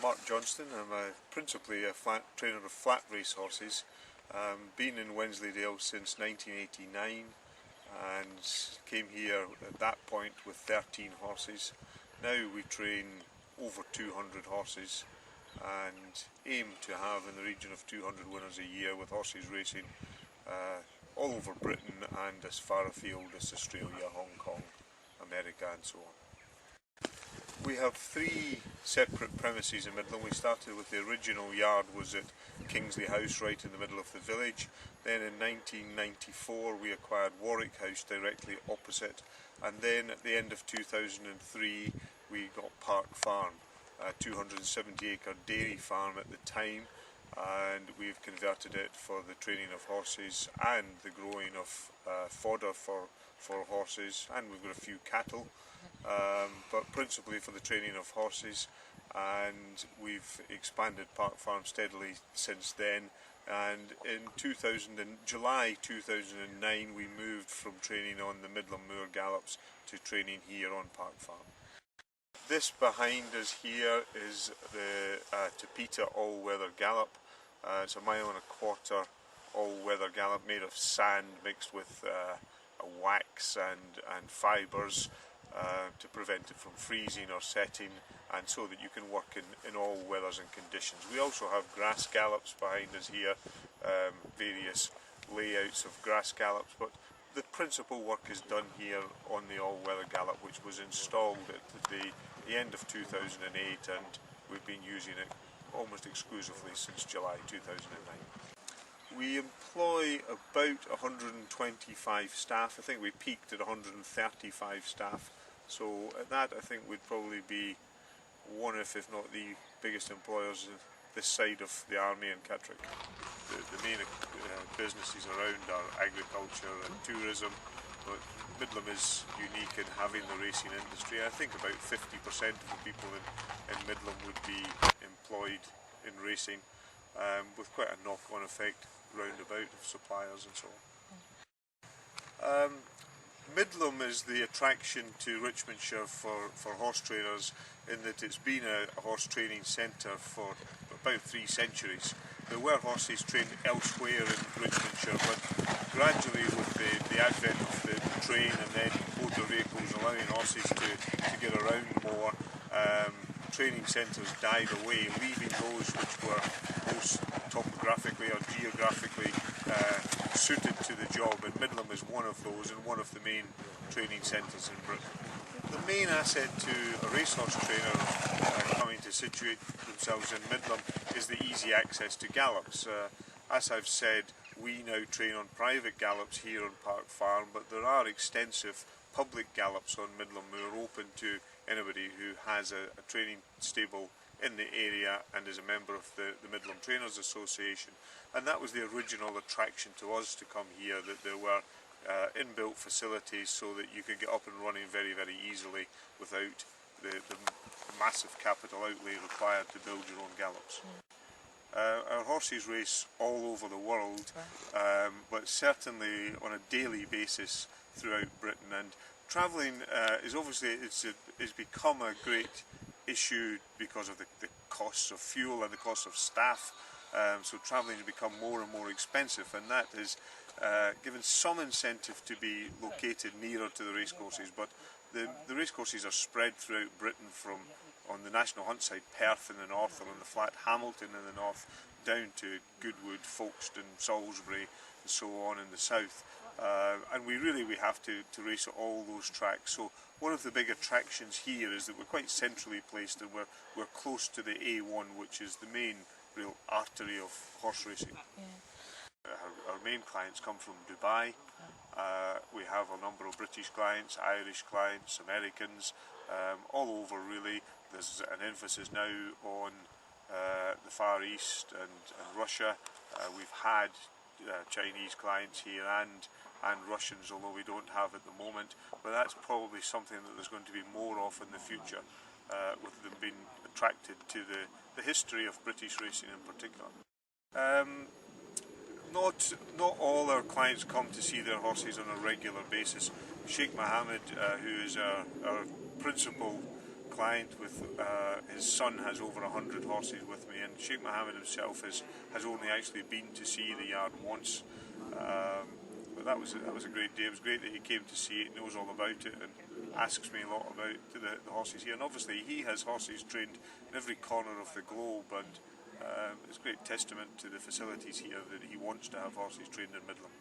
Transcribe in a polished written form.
Mark Johnston. I'm principally a trainer of flat race horses. Been in Wensleydale since 1989 and came here at that point with 13 horses. Now we train over 200 horses and aim to have in the region of 200 winners a year with horses racing all over Britain and as far afield as Australia, Hong Kong, America and so on. We have three separate premises in Midland. We started with the original yard was at Kingsley House right in the middle of the village. Then in 1994 we acquired Warwick House directly opposite, and then at the end of 2003 we got Park Farm, a 270 acre dairy farm at the time, and we've converted it for the training of horses and the growing of fodder for horses, and we've got a few cattle. But principally for the training of horses, and we've expanded Park Farm steadily since then. And in July 2009 we moved from training on the Midland Moor Gallops to training here on Park Farm. This behind us here is the Tapeta all-weather gallop. It's a 1.25 mile all-weather gallop made of sand mixed with wax and fibres to prevent it from freezing or setting, and so that you can work in all weathers and conditions. We also have grass gallops behind us here, various layouts of grass gallops, but the principal work is done here on the all-weather gallop, which was installed at the end of 2008, and we've been using it almost exclusively since July 2009. We employ about 125 staff. I think we peaked at 135 staff. So at that I think we'd probably be one of, if not the biggest employers this side of the Army and Catterick. The main businesses around are agriculture and tourism, but Midland is unique in having the racing industry. I think about 50% of the people in Midland would be employed in racing, with quite a knock-on effect roundabout of suppliers and so on. Midland is the attraction to Richmondshire for horse trainers, in that it's been a horse training centre for about 3 centuries. There were horses trained elsewhere in Richmondshire, but gradually with the advent of the train and then motor vehicles allowing horses to get around more, training centres died away, leaving those which were most topographically or geographically suited to the job, and Midland is one of those and one of the main training centres in Britain. The main asset to a racehorse trainer coming to situate themselves in Midland is the easy access to gallops. As I've said, we now train on private gallops here on Park Farm, but there are extensive public gallops on Midland Moor open to anybody who has a training stable in the area and is a member of the Midland Trainers Association. And that was the original attraction to us to come here, that there were inbuilt facilities so that you could get up and running very, very easily without the massive capital outlay required to build your own gallops. Our horses race all over the world, but certainly on a daily basis throughout Britain, and travelling is obviously it's become a great issue because of the costs of fuel and the cost of staff. So travelling has become more and more expensive, and that has given some incentive to be located nearer to the racecourses. But the racecourses are spread throughout Britain, from on the National Hunt side, Perth in the north, and on the flat Hamilton in the north, down to Goodwood, Folkestone, Salisbury and so on in the south. And we have to race at all those tracks. So one of the big attractions here is that we're quite centrally placed, and we're close to the A1, which is the main real artery of horse racing. Yeah. Our main clients come from Dubai. We have a number of British clients, Irish clients, Americans, all over really. There's an emphasis now on the Far East and Russia. We've had Chinese clients here and Russians, although we don't have at the moment, but that's probably something that there's going to be more of in the future, with them being attracted to the history of British racing in particular. Not all our clients come to see their horses on a regular basis. Sheikh Mohammed, who is our principal client with his son has over 100 horses with me, and Sheikh Mohammed himself has only actually been to see the yard once. But that was a great day. It was great that he came to see it, knows all about it, and asks me a lot about the horses here. And obviously he has horses trained in every corner of the globe, and it's a great testament to the facilities here that he wants to have horses trained in Midland.